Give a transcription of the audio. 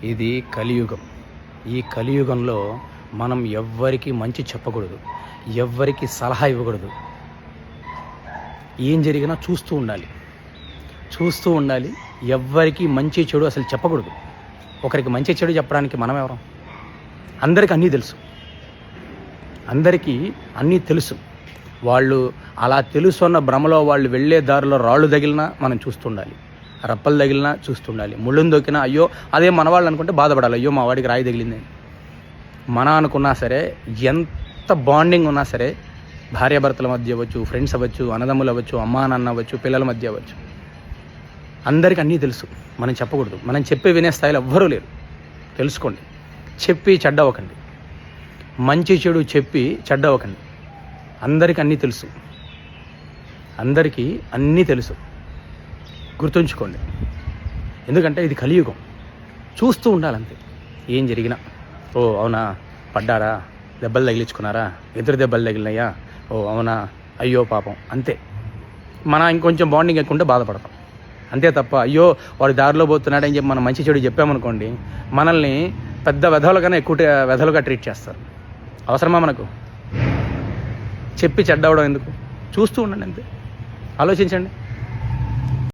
ఇది కలియుగం. ఈ కలియుగంలో మనం ఎవ్వరికి మంచి చెప్పకూడదు, ఎవ్వరికి సలహా ఇవ్వకూడదు. ఏం జరిగినా చూస్తూ ఉండాలి. ఎవ్వరికి మంచి చెడు అసలు చెప్పకూడదు. ఒకరికి మంచి చెడు చెప్పడానికి మనం ఎవరం? అందరికీ అన్నీ తెలుసు. వాళ్ళు అలా తెలుసున్న భ్రమలో వాళ్ళు వెళ్ళే దారిలో రాళ్ళు తగిలినా మనం చూస్తుండాలి, రప్పలు తగిలినా చూస్తుండాలి, ముళ్ళుని దొక్కినా అయ్యో అదే మన వాళ్ళు అనుకుంటే బాధపడాలి, అయ్యో మా వాడికి రాయి తగిలింది. మన అనుకున్నా సరే, ఎంత బాండింగ్ ఉన్నా సరే, భార్యాభర్తల మధ్య అవ్వచ్చు, ఫ్రెండ్స్ అవ్వచ్చు, అన్నదమ్ములు అవ్వచ్చు, అమ్మా నాన్న అవ్వచ్చు, పిల్లల మధ్య అవ్వచ్చు, అందరికీ అన్నీ తెలుసు. మనం చెప్పకూడదు. మనం చెప్పి వినే స్థాయిలో ఎవ్వరూ లేరు. తెలుసుకోండి. చెప్పి చెడ్డవ్వకండి. మంచి చెడు చెప్పి చెడ్డవ్వకండి. అందరికీ అన్నీ తెలుసు. గుర్తుంచుకోండి. ఎందుకంటే ఇది కలియుగం. చూస్తూ ఉండాలంతే. ఏం జరిగినా ఓ అవునా, పడ్డారా, దెబ్బలు తగిలించుకున్నారా, ఎదురు దెబ్బలు తగిలినాయా, ఓ అవునా, అయ్యో పాపం, అంతే. మన ఇంకొంచెం బాండింగ్ ఎక్కుంటే బాధపడతాం, అంతే తప్ప అయ్యో వాడు దారిలో పోతున్నాడని చెప్పి మనం మంచి చెడు చెప్పామనుకోండి, మనల్ని పెద్ద వెధవలుగానే ఎక్కువ వెధలుగా ట్రీట్ చేస్తారు. అవసరమా మనకు? చెప్పి చెడ్డవడం ఎందుకు? చూస్తూ ఉండండి అంతే. ఆలోచించండి.